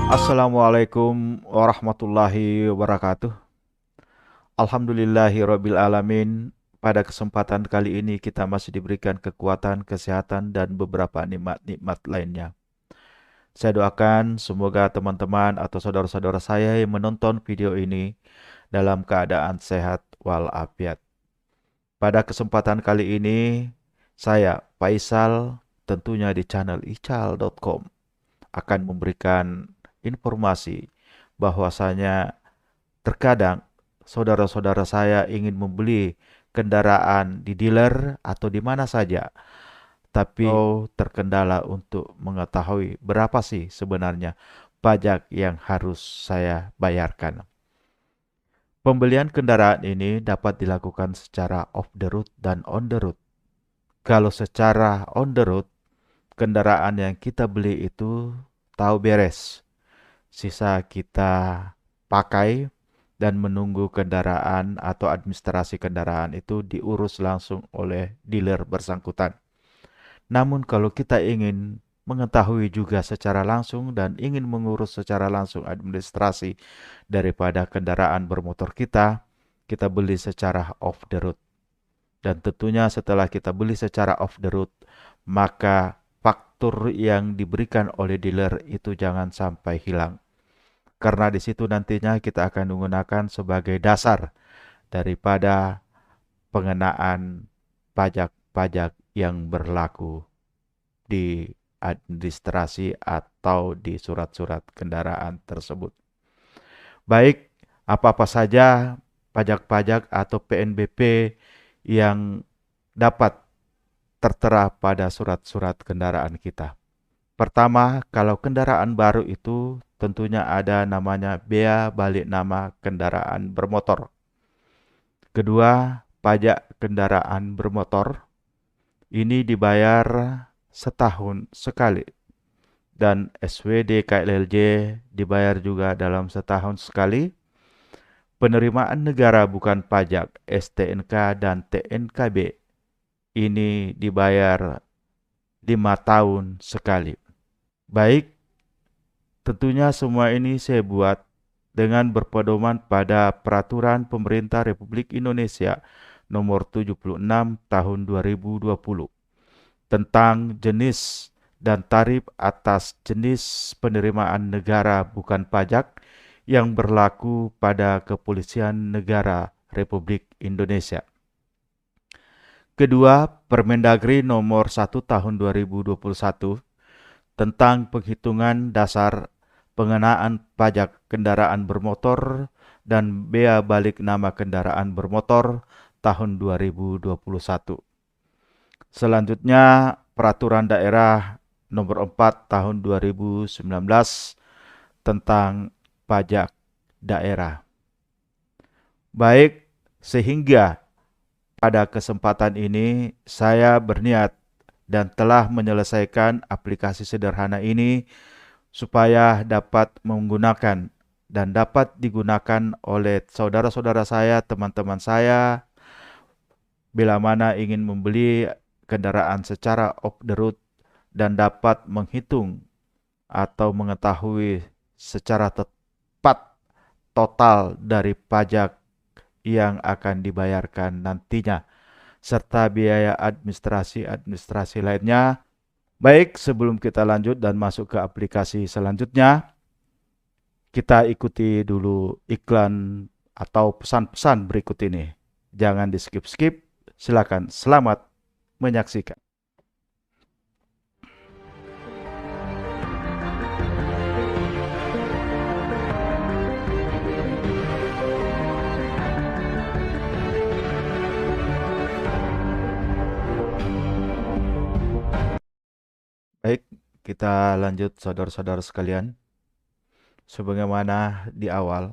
Assalamualaikum warahmatullahi wabarakatuh. Alhamdulillahirabbil alamin. Pada kesempatan kali ini kita masih diberikan kekuatan, kesehatan dan beberapa nikmat-nikmat lainnya. Saya doakan semoga teman-teman atau saudara-saudara saya yang menonton video ini dalam keadaan sehat walafiat. Pada kesempatan kali ini saya Faisal tentunya di channel ical.com akan memberikan informasi bahwasanya terkadang saudara-saudara saya ingin membeli kendaraan di dealer atau di mana saja, tapi terkendala untuk mengetahui berapa sih sebenarnya pajak yang harus saya bayarkan. Pembelian kendaraan ini dapat dilakukan secara off the road dan on the road. Kalau secara on the road, kendaraan yang kita beli itu tahu beres. Sisa kita pakai dan menunggu kendaraan atau administrasi kendaraan itu diurus langsung oleh dealer bersangkutan. Namun kalau kita ingin mengetahui juga secara langsung dan ingin mengurus secara langsung administrasi daripada kendaraan bermotor kita, kita beli secara off the road. Dan tentunya setelah kita beli secara off the road, maka faktur yang diberikan oleh dealer itu jangan sampai hilang. Karena di situ nantinya kita akan menggunakan sebagai dasar daripada pengenaan pajak-pajak yang berlaku di administrasi atau di surat-surat kendaraan tersebut. Baik, apa-apa saja pajak-pajak atau PNBP yang dapat tertera pada surat-surat kendaraan kita. Pertama, kalau kendaraan baru itu tentunya ada namanya bea balik nama kendaraan bermotor. Kedua, pajak kendaraan bermotor ini dibayar setahun sekali dan SWD KLLJ dibayar juga dalam setahun sekali. Penerimaan negara bukan pajak STNK dan TNKB ini dibayar 5 tahun sekali. Baik, tentunya semua ini saya buat dengan berpedoman pada Peraturan Pemerintah Republik Indonesia Nomor 76 Tahun 2020 tentang jenis dan tarif atas jenis penerimaan negara bukan pajak yang berlaku pada Kepolisian Negara Republik Indonesia. Kedua, Permendagri Nomor 1 Tahun 2021 tentang penghitungan dasar pengenaan pajak kendaraan bermotor dan bea balik nama kendaraan bermotor tahun 2021. Selanjutnya, Peraturan Daerah Nomor 4 Tahun 2019 tentang pajak daerah. Baik, sehingga pada kesempatan ini saya berniat dan telah menyelesaikan aplikasi sederhana ini supaya dapat menggunakan dan dapat digunakan oleh saudara-saudara saya, teman-teman saya, bila mana ingin membeli kendaraan secara off the road dan dapat menghitung atau mengetahui secara tepat total dari pajak yang akan dibayarkan nantinya, serta biaya administrasi lainnya. Baik, sebelum kita lanjut dan masuk ke aplikasi selanjutnya, kita ikuti dulu iklan atau pesan-pesan berikut ini. Jangan di skip-skip, silakan selamat menyaksikan. Baik, kita lanjut saudara-saudara sekalian. Sebagaimana di awal,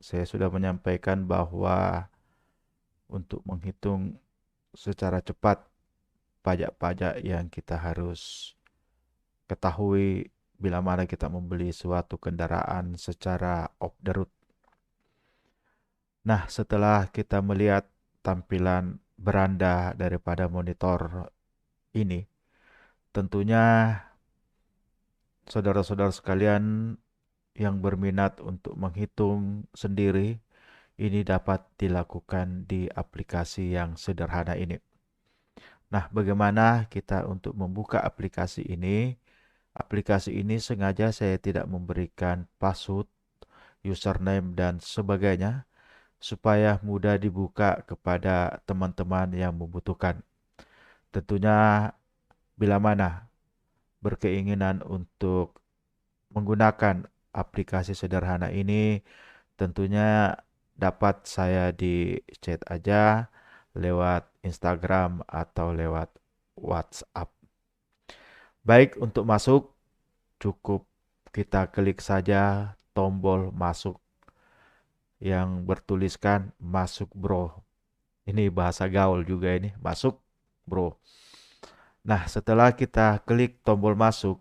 saya sudah menyampaikan bahwa untuk menghitung secara cepat pajak-pajak yang kita harus ketahui bila mana kita membeli suatu kendaraan secara off the road. Nah, setelah kita melihat tampilan beranda daripada monitor ini, Tentunya saudara-saudara sekalian yang berminat untuk menghitung sendiri, ini dapat dilakukan di aplikasi yang sederhana ini. Nah, bagaimana kita untuk membuka aplikasi ini? Aplikasi ini sengaja saya tidak memberikan password, username, dan sebagainya supaya mudah dibuka kepada teman-teman yang membutuhkan. Tentunya bila mana berkeinginan untuk menggunakan aplikasi sederhana ini, tentunya dapat saya di chat aja lewat Instagram atau lewat WhatsApp. Baik, untuk masuk cukup kita klik saja tombol masuk yang bertuliskan masuk bro. Ini bahasa gaul juga ini, masuk bro. Nah, setelah kita klik tombol masuk,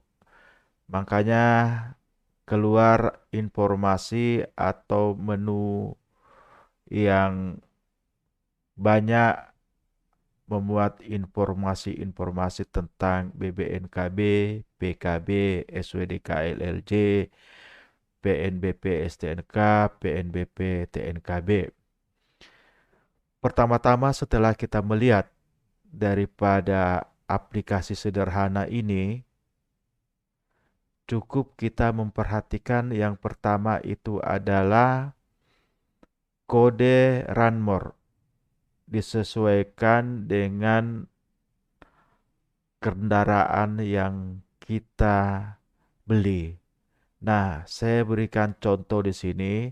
makanya keluar informasi atau menu yang banyak memuat informasi-informasi tentang BBNKB, PKB, SWDKLLJ, PNBP STNK, PNBP TNKB. Pertama-tama setelah kita melihat daripada aplikasi sederhana ini, cukup kita memperhatikan yang pertama itu adalah kode Runmore disesuaikan dengan kendaraan yang kita beli. Nah, saya berikan contoh di sini,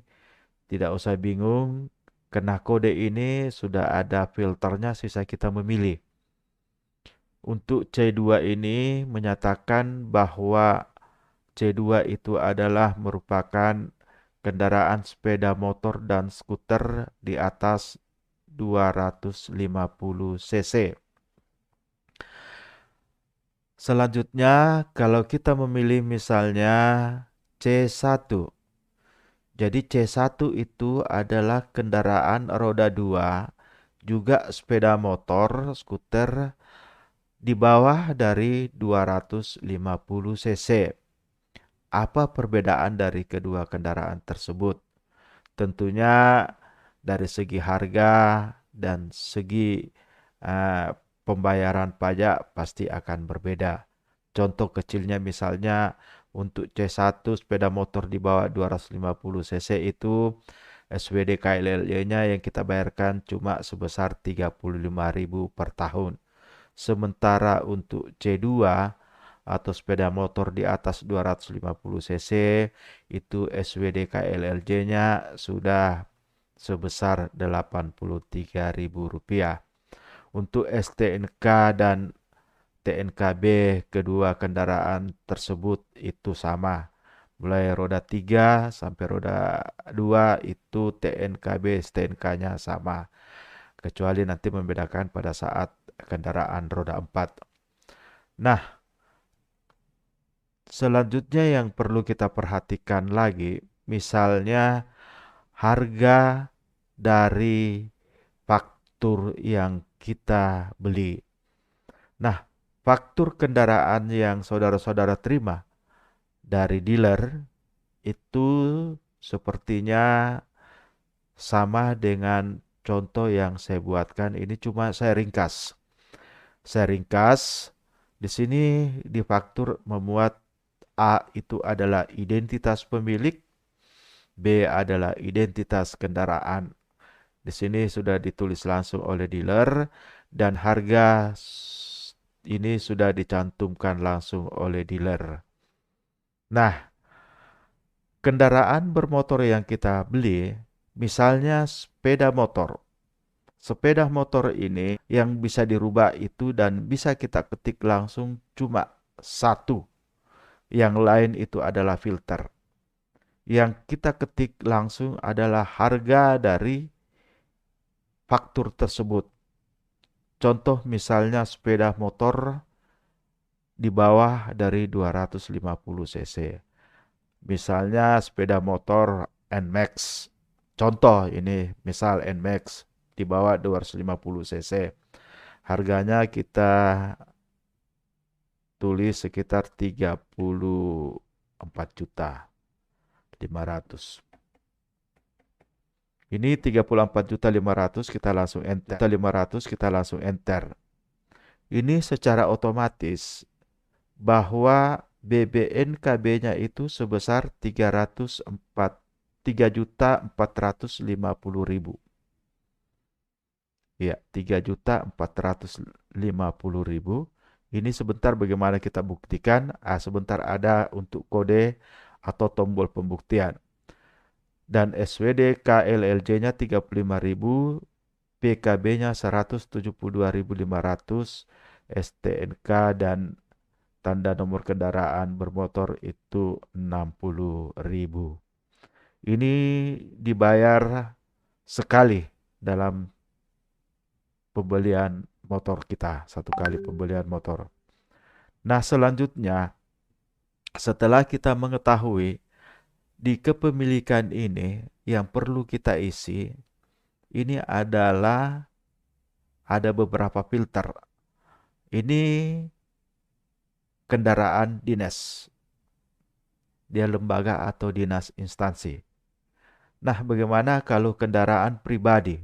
tidak usah bingung, karena kode ini sudah ada filternya sisa kita memilih. Untuk C2 ini menyatakan bahwa C2 itu adalah merupakan kendaraan sepeda motor dan skuter di atas 250 cc. Selanjutnya, kalau kita memilih misalnya C1. Jadi C1 itu adalah kendaraan roda 2, juga sepeda motor, skuter di bawah dari 250 cc. Apa perbedaan dari kedua kendaraan tersebut? Tentunya dari segi harga dan segi eh, pembayaran pajak pasti akan berbeda. Contoh kecilnya misalnya untuk C1 sepeda motor di bawah 250 cc itu SWD KLL-nya yang kita bayarkan cuma sebesar 35.000 per tahun. Sementara untuk C2 atau sepeda motor di atas 250 cc itu SWD KLLJ-nya sudah sebesar Rp83.000. Untuk STNK dan TNKB kedua kendaraan tersebut itu sama. Mulai roda 3 sampai roda 2 itu TNKB STNK-nya sama. Kecuali nanti membedakan pada saat kendaraan roda 4. Nah, selanjutnya yang perlu kita perhatikan lagi, misalnya harga dari faktur yang kita beli. Nah, faktur kendaraan yang saudara-saudara terima dari dealer itu sepertinya sama dengan contoh yang saya buatkan. Ini cuma saya ringkas. Saya ringkas. Di sini di faktur memuat A itu adalah identitas pemilik, B adalah identitas kendaraan. Di sini sudah ditulis langsung oleh dealer dan harga ini sudah dicantumkan langsung oleh dealer. Nah, kendaraan bermotor yang kita beli, misalnya sepeda motor. Sepeda motor ini yang bisa dirubah itu dan bisa kita ketik langsung cuma satu. Yang lain itu adalah filter. Yang kita ketik langsung adalah harga dari faktur tersebut. Contoh misalnya sepeda motor di bawah dari 250 cc. Misalnya sepeda motor NMAX. Contoh ini misal NMAX di bawah 250 cc. Harganya kita tulis sekitar 34.500.000. Ini 34.500.000, kita langsung enter. Ini secara otomatis bahwa BBNKB-nya itu sebesar 3.450.000. Ya, 3.450.000. Ini sebentar bagaimana kita buktikan? Sebentar ada untuk kode atau tombol pembuktian. Dan SWD KLLJ-nya 35.000, PKB-nya 172.500, STNK dan tanda nomor kendaraan bermotor itu 60.000. Ini dibayar sekali dalam pembelian motor kita, satu kali pembelian motor. Nah, selanjutnya setelah kita mengetahui di kepemilikan ini yang perlu kita isi, ini adalah ada beberapa filter. Ini kendaraan dinas. Dia lembaga atau dinas instansi. Nah, bagaimana kalau kendaraan pribadi?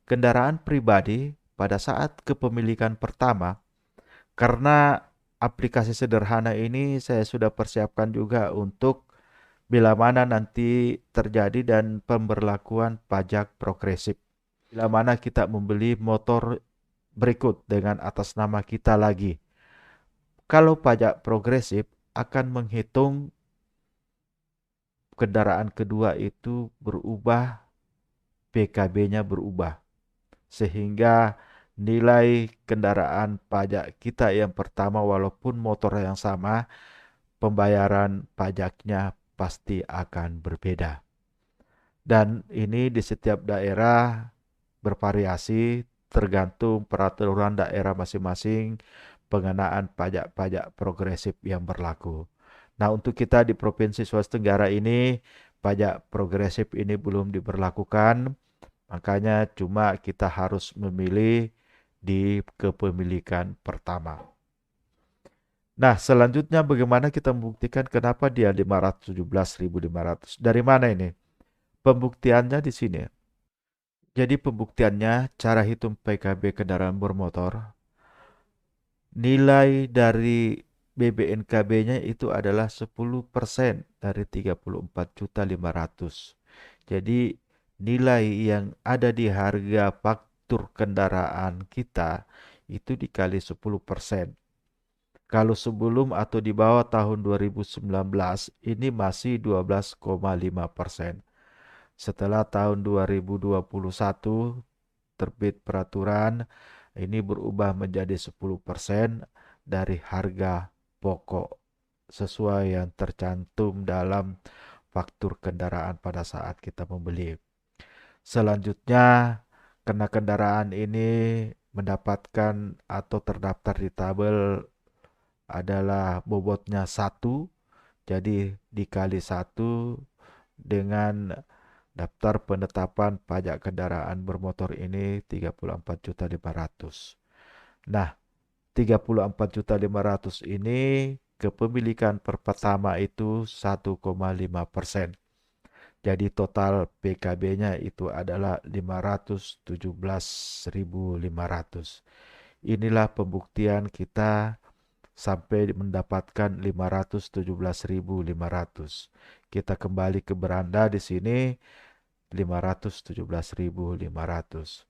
Kendaraan pribadi pada saat kepemilikan pertama, karena aplikasi sederhana ini saya sudah persiapkan juga untuk bila mana nanti terjadi dan pemberlakuan pajak progresif. Bila mana kita membeli motor berikut dengan atas nama kita lagi. Kalau pajak progresif akan menghitung kendaraan kedua itu berubah, PKB-nya berubah. Sehingga nilai kendaraan pajak kita yang pertama walaupun motor yang sama, pembayaran pajaknya pasti akan berbeda. Dan ini di setiap daerah bervariasi tergantung peraturan daerah masing-masing pengenaan pajak-pajak progresif yang berlaku. Nah, untuk kita di Provinsi Sulawesi Tenggara ini, pajak progresif ini belum diberlakukan, makanya cuma kita harus memilih di kepemilikan pertama. Nah, selanjutnya bagaimana kita membuktikan kenapa dia 517.500? Dari mana ini? Pembuktiannya di sini. Jadi pembuktiannya cara hitung PKB kendaraan bermotor. Nilai dari BBNKB-nya itu adalah 10% dari 34.500.000. Jadi nilai yang ada di harga faktur kendaraan kita itu dikali 10%. Kalau sebelum atau di bawah tahun 2019 ini masih 12,5%. Setelah tahun 2021 terbit peraturan ini berubah menjadi 10% dari harga pokok sesuai yang tercantum dalam faktur kendaraan pada saat kita membeli. Selanjutnya, karena kendaraan ini mendapatkan atau terdaftar di tabel adalah bobotnya 1, jadi dikali 1 dengan daftar penetapan pajak kendaraan bermotor ini 34.500.000. Nah, 34.500.000 ini kepemilikan pertama itu 1,5%. Jadi total PKB-nya itu adalah 517.500. Inilah pembuktian kita sampai mendapatkan 517.500. Kita kembali ke beranda di sini 517.500.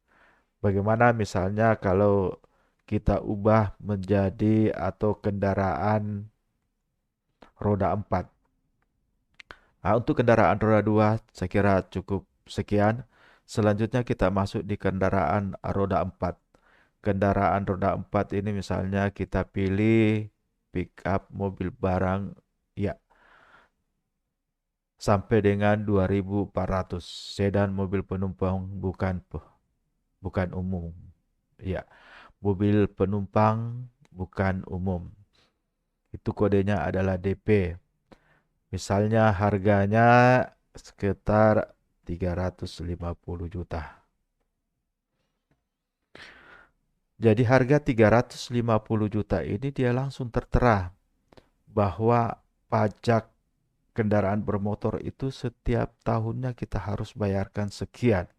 Bagaimana misalnya kalau kita ubah menjadi atau kendaraan roda 4. Untuk kendaraan roda 2 saya kira cukup sekian. Selanjutnya kita masuk di kendaraan roda 4. Kendaraan roda 4 ini misalnya kita pilih pick up mobil barang ya sampai dengan 2.400. Sedan mobil penumpang bukan umum. Ya, mobil penumpang bukan umum. Itu kodenya adalah DP. Misalnya harganya sekitar 350 juta. Jadi harga 350 juta ini dia langsung tertera bahwa pajak kendaraan bermotor itu setiap tahunnya kita harus bayarkan sekian.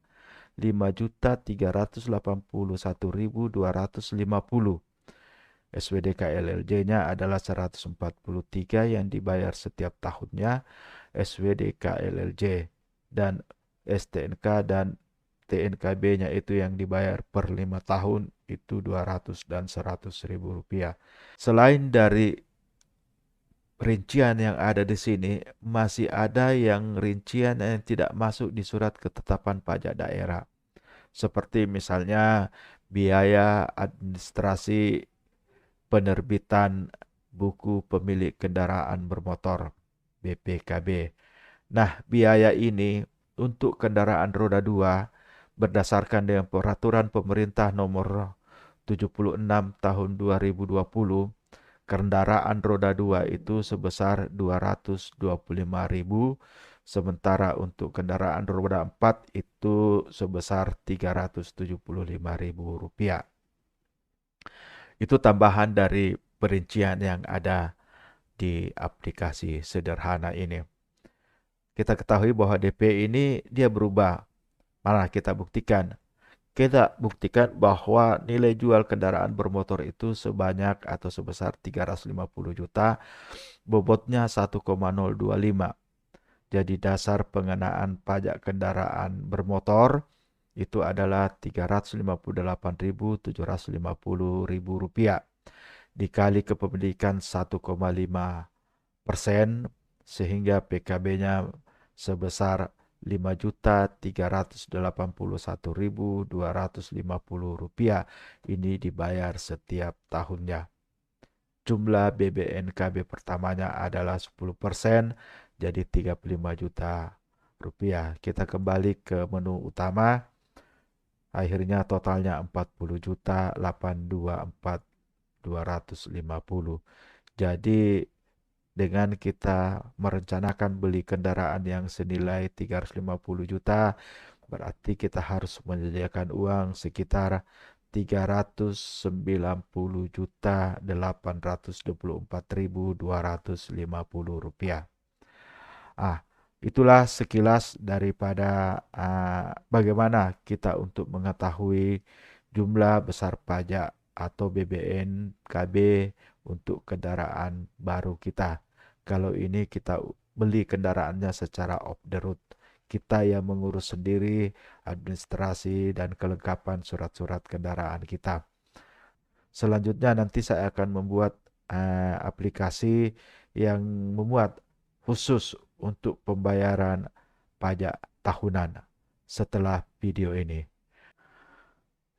5.381.250. SWDK LLJ-nya adalah 143 yang dibayar setiap tahunnya, SWDK LLJ, dan STNK dan TNKB-nya itu yang dibayar per 5 tahun itu 200 dan 100 ribu rupiah. Selain dari rincian yang ada di sini, masih ada yang rincian yang tidak masuk di surat ketetapan pajak daerah. Seperti misalnya biaya administrasi penerbitan buku pemilik kendaraan bermotor BPKB. Nah, biaya ini untuk kendaraan roda 2 berdasarkan dengan peraturan pemerintah nomor 76 tahun 2020, kendaraan roda 2 itu sebesar 225.000, sementara untuk kendaraan roda 4 itu sebesar 375.000 rupiah. Itu tambahan dari perincian yang ada di aplikasi sederhana ini. Kita ketahui bahwa DP ini dia berubah. Mana kita buktikan? Kita buktikan bahwa nilai jual kendaraan bermotor itu sebanyak atau sebesar 350 juta, bobotnya 1,025. Jadi dasar pengenaan pajak kendaraan bermotor itu adalah 358.750 rupiah dikali kepemilikan 1,5% sehingga PKB-nya sebesar 5.381.250 rupiah. Ini dibayar setiap tahunnya. Jumlah BBNKB pertamanya adalah 10%, jadi 35 juta rupiah. Kita kembali ke menu utama. Akhirnya totalnya 40 juta 824.250. Jadi dengan kita merencanakan beli kendaraan yang senilai 350 juta, berarti kita harus menyediakan uang sekitar 390 juta 824.250 rupiah. Itulah sekilas daripada bagaimana kita untuk mengetahui jumlah besar pajak atau BBNKB untuk kendaraan baru kita. Kalau ini kita beli kendaraannya secara off the road, kita yang mengurus sendiri administrasi dan kelengkapan surat-surat kendaraan kita. Selanjutnya nanti saya akan membuat aplikasi yang memuat khusus untuk pembayaran pajak tahunan setelah video ini.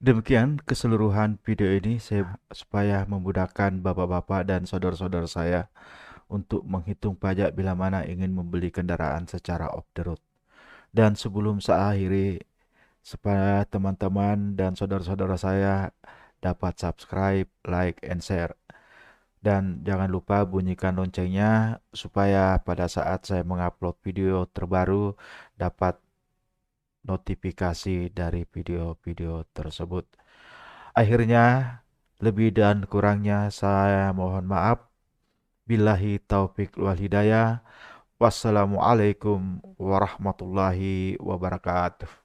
Demikian keseluruhan video ini saya supaya memudahkan bapak-bapak dan saudara-saudara saya untuk menghitung pajak bila mana ingin membeli kendaraan secara off the road. Dan sebelum saya akhiri, supaya teman-teman dan saudara-saudara saya dapat subscribe, like, and share. Dan jangan lupa bunyikan loncengnya supaya pada saat saya mengupload video terbaru dapat notifikasi dari video-video tersebut. Akhirnya, lebih dan kurangnya saya mohon maaf. Billahi taufik wal hidayah. Wassalamualaikum warahmatullahi wabarakatuh.